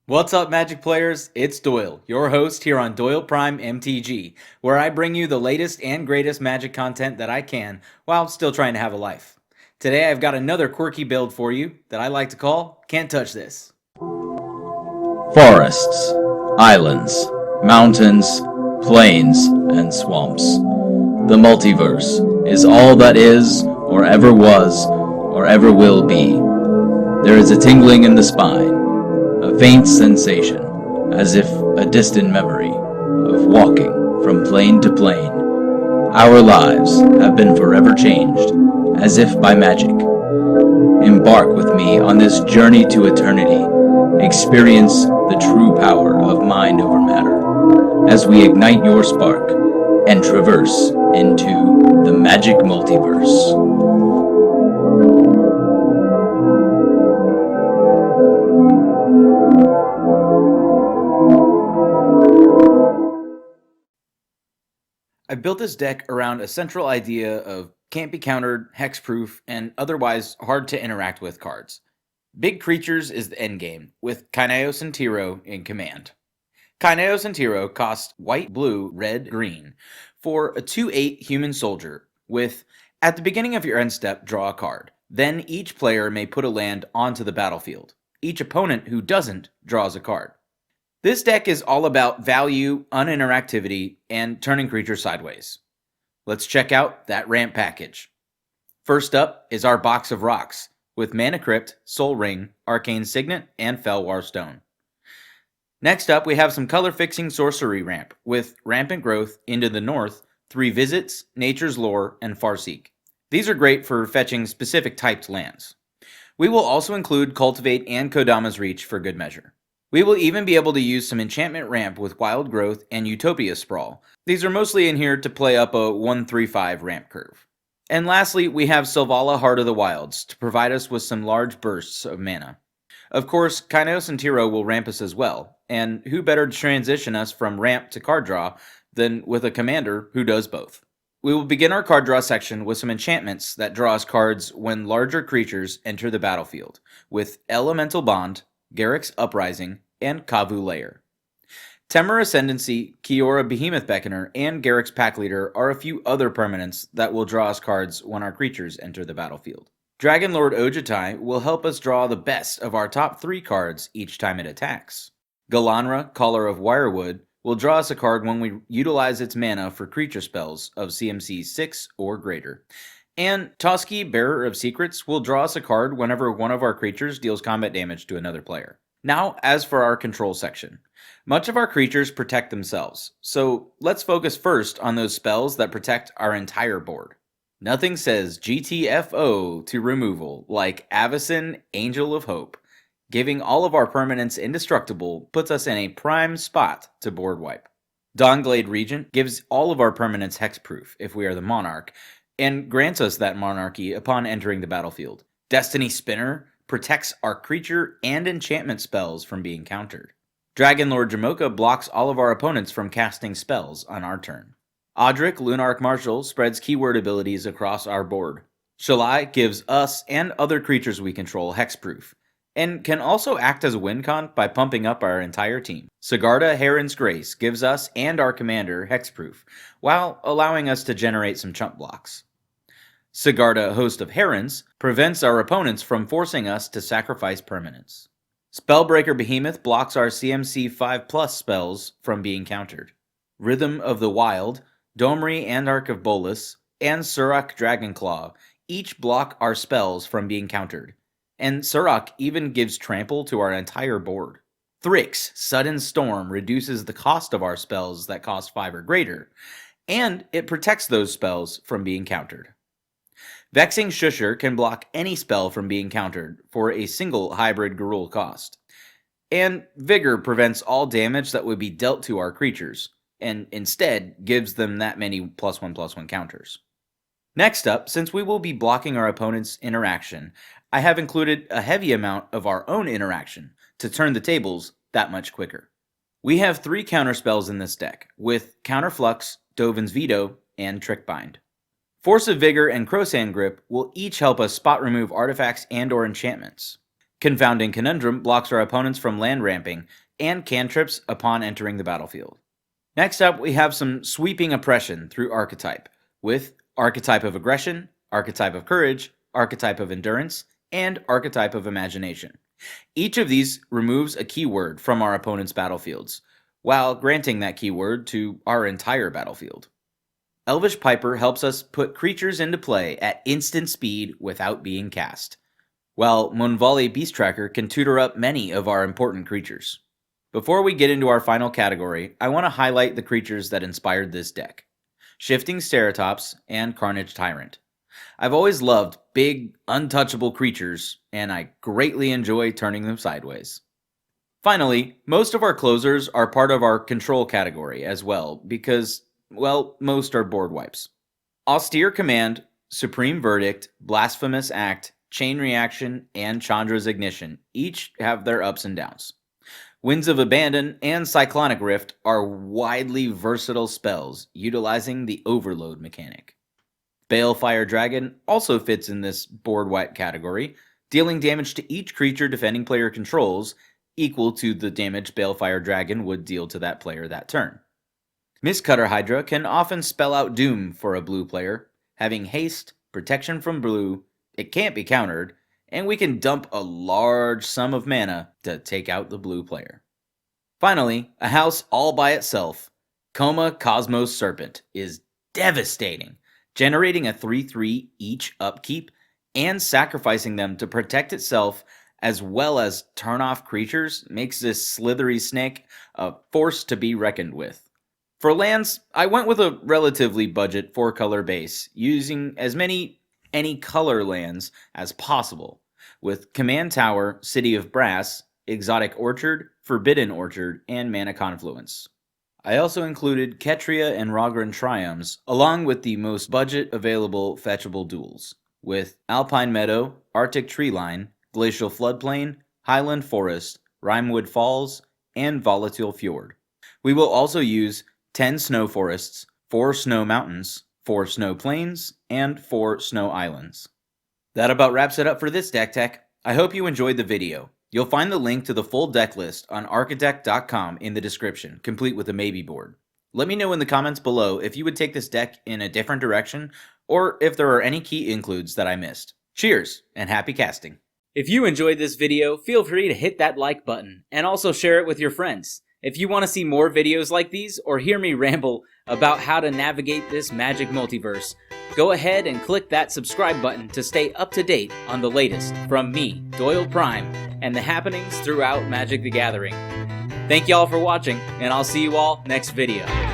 What's up, Magic players? It's Doyle, your host here on DoylePrimeMTG, where I bring you the latest and greatest Magic content that I can while still trying to have a life. Today I've got another quirky build for you that I like to call Can't Touch This. Forests, islands, mountains, plains, and swamps. The multiverse is all that is, or ever was, or ever will be. There is a tingling in the spine, a faint sensation, as if a distant memory, of walking from plane to plane. Our lives have been forever changed, as if by magic. Embark with me on this journey to eternity. Experience the true power of mind over matter, as we ignite your spark and traverse into the magic multiverse. I built this deck around a central idea of can't be countered, hexproof, and otherwise hard to interact with cards. Big creatures is the endgame, with Kynaios and Tiro in command. Kynaios and Tiro cost white, blue, red, green for a 2/8 human soldier with, at the beginning of your end step, draw a card. Then each player may put a land onto the battlefield. Each opponent who doesn't draws a card. This deck is all about value, uninteractivity, and turning creatures sideways. Let's check out that ramp package. First up is our box of rocks, with Mana Crypt, Soul Ring, Arcane Signet, and Felwar Stone. Next up, we have some color-fixing sorcery ramp, with Rampant Growth, Into the North, 3 Visits, Nature's Lore, and Farseek. These are great for fetching specific typed lands. We will also include Cultivate and Kodama's Reach for good measure. We will even be able to use some enchantment ramp with Wild Growth and Utopia Sprawl. These are mostly in here to play up a 1-3-5 ramp curve. And lastly, we have Selvala Heart of the Wilds to provide us with some large bursts of mana. Of course, Kynaios and Tiro will ramp us as well, and who better to transition us from ramp to card draw than with a commander who does both. We will begin our card draw section with some enchantments that draw us cards when larger creatures enter the battlefield, with Elemental Bond, Garruk's Uprising, and Kavu Lair. Temur Ascendancy, Kiora Behemoth Beckoner, and Garruk's Pack Leader are a few other permanents that will draw us cards when our creatures enter the battlefield. Dragon Lord Ojutai will help us draw the best of our top 3 cards each time it attacks. Galanra, Caller of Wirewood, will draw us a card when we utilize its mana for creature spells of CMC 6 or greater. And Toski, Bearer of Secrets, will draw us a card whenever one of our creatures deals combat damage to another player. Now, as for our control section. Much of our creatures protect themselves, so let's focus first on those spells that protect our entire board. Nothing says GTFO to removal like Avacyn, Angel of Hope. Giving all of our permanents indestructible puts us in a prime spot to board wipe. Dawnglade Regent gives all of our permanents hexproof if we are the Monarch, and grants us that monarchy upon entering the battlefield. Destiny Spinner protects our creature and enchantment spells from being countered. Dragon Lord Jamoka blocks all of our opponents from casting spells on our turn. Audric Lunarch Marshal spreads keyword abilities across our board. Shalai gives us and other creatures we control hexproof, and can also act as a win con by pumping up our entire team. Sigarda Heron's Grace gives us and our commander hexproof, while allowing us to generate some chump blocks. Sigarda Host of Herons prevents our opponents from forcing us to sacrifice permanents. Spellbreaker Behemoth blocks our CMC 5+ spells from being countered. Rhythm of the Wild, Domri and Arc of Bolas, and Surrak Dragonclaw each block our spells from being countered, and Surrak even gives trample to our entire board. Thrix Sudden Storm reduces the cost of our spells that cost 5 or greater, and it protects those spells from being countered. Vexing Shusher can block any spell from being countered for a single hybrid Garul cost. And Vigor prevents all damage that would be dealt to our creatures, and instead gives them that many +1/+1 counters. Next up, since we will be blocking our opponent's interaction, I have included a heavy amount of our own interaction to turn the tables that much quicker. We have 3 counterspells in this deck, with Counterflux, Dovin's Veto, and Trickbind. Force of Vigor and Crowsand Grip will each help us spot remove artifacts and or enchantments. Confounding Conundrum blocks our opponents from land ramping and cantrips upon entering the battlefield. Next up, we have some sweeping oppression through archetype, with Archetype of Aggression, Archetype of Courage, Archetype of Endurance, and Archetype of Imagination. Each of these removes a keyword from our opponent's battlefields, while granting that keyword to our entire battlefield. Elvish Piper helps us put creatures into play at instant speed without being cast, while Monvali Beast Tracker can tutor up many of our important creatures. Before we get into our final category, I want to highlight the creatures that inspired this deck: Shifting Ceratops and Carnage Tyrant. I've always loved big, untouchable creatures, and I greatly enjoy turning them sideways. Finally, most of our closers are part of our control category as well, because, well, most are board wipes. Austere Command, Supreme Verdict, Blasphemous Act, Chain Reaction, and Chandra's Ignition each have their ups and downs. Winds of Abandon and Cyclonic Rift are widely versatile spells utilizing the overload mechanic. Balefire Dragon also fits in this board wipe category, dealing damage to each creature defending player controls equal to the damage Balefire Dragon would deal to that player that turn. Mistcutter Hydra can often spell out doom for a blue player, having haste, protection from blue, it can't be countered, and we can dump a large sum of mana to take out the blue player. Finally, a house all by itself, Coma Cosmos Serpent, is devastating, generating a 3/3 each upkeep and sacrificing them to protect itself as well as turn off creatures makes this slithery snake a force to be reckoned with. For lands, I went with a relatively budget 4-color base, using as many any color lands as possible, with Command Tower, City of Brass, Exotic Orchard, Forbidden Orchard, and Mana Confluence. I also included Ketria and Rogran Triumphs, along with the most budget available fetchable duels, with Alpine Meadow, Arctic Treeline, Glacial Floodplain, Highland Forest, Rimewood Falls, and Volatile Fjord. We will also use 10 snow forests, 4 snow mountains, 4 snow plains, and 4 snow islands. That about wraps it up for this deck tech. I hope you enjoyed the video. You'll find the link to the full deck list on architect.com in the description, complete with a maybe board. Let me know in the comments below if you would take this deck in a different direction, or if there are any key includes that I missed. Cheers, and happy casting. If you enjoyed this video, feel free to hit that like button, and also share it with your friends. If you want to see more videos like these, or hear me ramble about how to navigate this Magic multiverse, go ahead and click that subscribe button to stay up to date on the latest from me, Doyle Prime, and the happenings throughout Magic the Gathering. Thank y'all for watching, and I'll see you all next video.